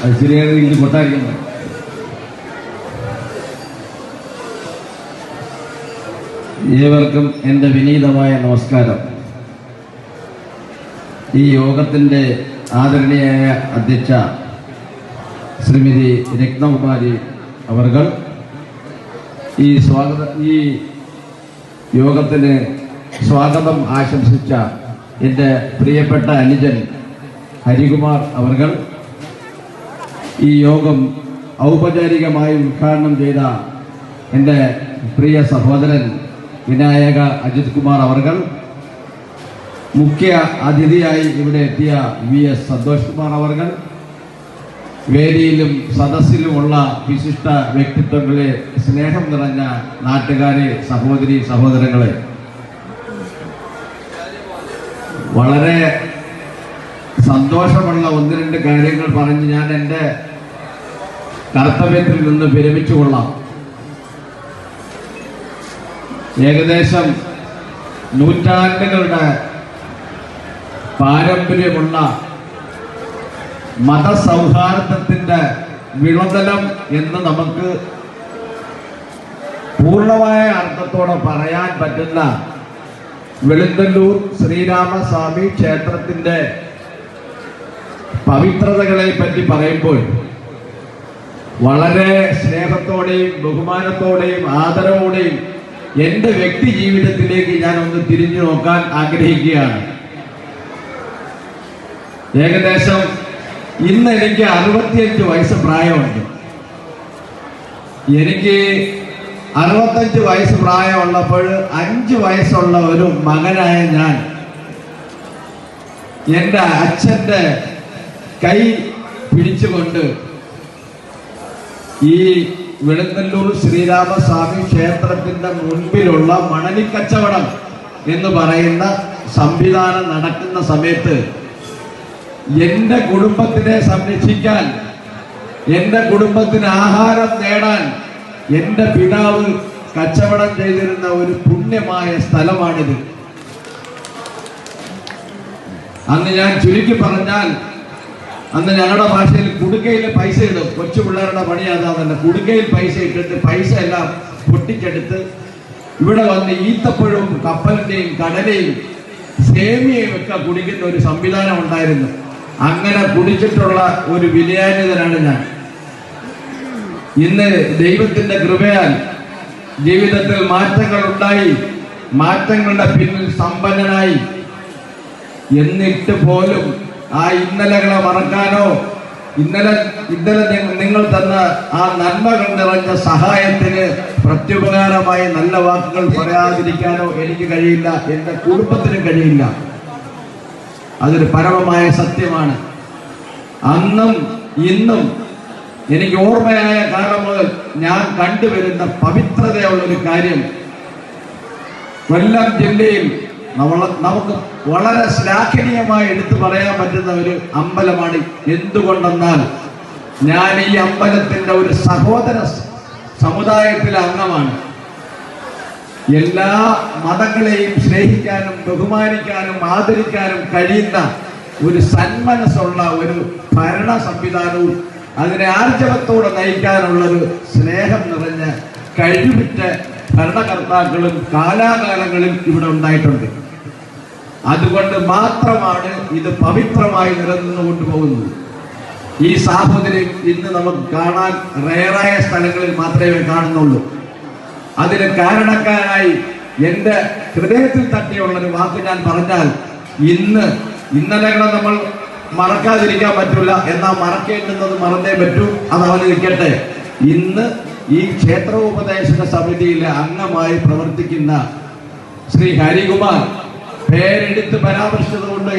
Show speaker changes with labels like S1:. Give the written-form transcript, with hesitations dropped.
S1: അത് ശരിയാണ് ഇത് കൊട്ടാരിക്കുന്നത്. ഏവർക്കും എൻ്റെ വിനീതമായ നമസ്കാരം. ഈ യോഗത്തിൻ്റെ ആദരണീയായ അധ്യക്ഷ ശ്രീമതി രത്നകുമാരി അവർകൾ, ഈ യോഗത്തിന് സ്വാഗതം ആശംസിച്ച എൻ്റെ പ്രിയപ്പെട്ട അനുജൻ ഹരികുമാർ അവർകൾ, ഈ യോഗം ഔപചാരികമായി ഉദ്ഘാടനം ചെയ്ത എൻ്റെ പ്രിയ സഹോദരൻ വിനായക അജിത് കുമാർ അവർകൾ, മുഖ്യ അതിഥിയായി ഇവിടെ എത്തിയ VS സന്തോഷ് കുമാർ അവർകൾ, വേദിയിലും സദസ്സിലുമുള്ള വിശിഷ്ട വ്യക്തിത്വങ്ങളെ, സ്നേഹം നിറഞ്ഞ നാട്ടുകാരെ, സഹോദരി സഹോദരങ്ങളെ, വളരെ സന്തോഷമുള്ള ഒന്ന് രണ്ട് കാര്യങ്ങൾ പറഞ്ഞ് ഞാൻ എൻ്റെ കർത്തവ്യത്തിൽ നിന്ന് വിരമിച്ചുകൊള്ളാം. ഏകദേശം നൂറ്റാണ്ടുകളുടെ പാരമ്പര്യമുള്ള മതസൗഹാർദ്ദത്തിന്റെ വിളതലം എന്ന് നമുക്ക് പൂർണ്ണമായ അർത്ഥത്തോടെ പറയാൻ പറ്റുന്ന വെളുത്തല്ലൂർ ശ്രീരാമസ്വാമി ക്ഷേത്രത്തിന്റെ പവിത്രതകളെ പറ്റി പറയുമ്പോൾ വളരെ സ്നേഹത്തോടെയും ബഹുമാനത്തോടെയും ആദരവോടെയും എൻ്റെ വ്യക്തി ജീവിതത്തിലേക്ക് ഞാൻ ഒന്ന് തിരിഞ്ഞു നോക്കാൻ ആഗ്രഹിക്കുകയാണ്. ഏകദേശം ഇന്ന് എനിക്ക് 65 വയസ്സ് പ്രായമുണ്ട്. എനിക്ക് 65 വയസ്സ് പ്രായമുള്ളപ്പോൾ 5 വയസ്സുള്ള ഒരു മകനായ ഞാൻ എൻ്റെ അച്ഛൻ്റെ കൈ പിടിച്ചുകൊണ്ട് ഈ വെളുത്തല്ലൂർ ശ്രീരാമസ്വാമി ക്ഷേത്രത്തിന്റെ മുൻപിലുള്ള മണലിക്കച്ചവടം എന്ന് പറയുന്ന സംവിധാനം നടക്കുന്ന സമയത്ത് എൻ്റെ കുടുംബത്തിനെ സംരക്ഷിക്കാൻ, എൻ്റെ കുടുംബത്തിന് ആഹാരം നേടാൻ എൻ്റെ പിതാവ് കച്ചവടം ചെയ്തിരുന്ന ഒരു പുണ്യമായ സ്ഥലമാണിത്. അന്ന് ഞാൻ ചുരുക്കി പറഞ്ഞാൽ, അന്ന് ഞങ്ങളുടെ ഭാഷയിൽ കുടുക്കയിൽ പൈസ ഇടും. കൊച്ചു പിള്ളേരുടെ പണി അതാണല്ല. കുടുക്കയിൽ പൈസ ഇട്ടിട്ട് പൈസ എല്ലാം പൊട്ടിച്ചെടുത്ത് ഇവിടെ വന്ന് ഈത്തപ്പഴവും കപ്പലിന്റെയും കടലയും സേമിയയും ഒക്കെ കുടിക്കുന്ന ഒരു സംവിധാനം ഉണ്ടായിരുന്നു. അങ്ങനെ കുടിച്ചിട്ടുള്ള ഒരു വിലയാനിതനാണ് ഞാൻ. ഇന്ന് ദൈവത്തിന്റെ കൃപയാൽ ജീവിതത്തിൽ മാറ്റങ്ങൾ ഉണ്ടായി, മാറ്റങ്ങളുടെ പിന്നിൽ സമ്പന്നനായി. എന്നിട്ട് പോലും ആ ഇന്നലകളെ മറക്കാനോ, ഇന്നലെ നിങ്ങൾ തന്ന ആ നന്മകൾ നിറഞ്ഞ സഹായത്തിന് പ്രത്യുപകാരമായി നല്ല വാക്കുകൾ പറയാതിരിക്കാനോ എനിക്ക് കഴിയില്ല, എൻ്റെ കുടുംബത്തിനും കഴിയില്ല. അതൊരു പരമമായ സത്യമാണ്. അന്നും ഇന്നും എനിക്ക് ഓർമ്മയായ കാലം മുതൽ ഞാൻ കണ്ടുവരുന്ന പവിത്രതയുള്ളൊരു കാര്യം, കൊല്ലം ജില്ലയിൽ നമുക്ക് വളരെ ശ്ലാഘനീയമായി എടുത്തു പറയാൻ പറ്റുന്ന ഒരു അമ്പലമാണ്. എന്തുകൊണ്ടെന്നാൽ ഞാൻ ഈ അമ്പലത്തിന്റെ ഒരു സഹോദര സമുദായത്തിലെ അംഗമാണ്. എല്ലാ മതങ്ങളെയും സ്നേഹിക്കാനും ബഹുമാനിക്കാനും ആദരിക്കാനും കഴിയുന്ന ഒരു സന്മനസ്സുള്ള ഒരു ഭരണ സംവിധാനവും അതിനെ ആർജവത്തോടെ നയിക്കാനുള്ളൊരു സ്നേഹം നിറഞ്ഞ കഴിവുറ്റ ഭരണകർത്താക്കളും കാലാകാലങ്ങളിൽ ഇവിടെ ഉണ്ടായിട്ടുണ്ട്. അതുകൊണ്ട് മാത്രമാണ് ഇത് പവിത്രമായി നിലനിന്നു കൊണ്ടുപോകുന്നത്. ഈ സാഹോദര്യം ഇന്ന് നമുക്ക് കാണാൻ റയറായ സ്ഥലങ്ങളിൽ മാത്രമേ കാണുന്നുള്ളൂ. അതിന് കാരണക്കാരായി എൻ്റെ ഹൃദയത്തിൽ തട്ടിയുള്ളൊരു വാക്ക് ഞാൻ പറഞ്ഞാൽ, ഇന്നലകളെ നമ്മൾ മറക്കാതിരിക്കാൻ പറ്റില്ല, എന്നാൽ മറക്കേണ്ടുന്നത് മറന്നേ പറ്റൂ. അത് അവനിരിക്കട്ടെ. ഇന്ന് ഈ ക്ഷേത്രോപദേശക സമിതിയിലെ അംഗമായി പ്രവർത്തിക്കുന്ന ശ്രീ ഹരികുമാർ പേരെടുത്ത് പരാമർശിച്ചതുകൊണ്ട്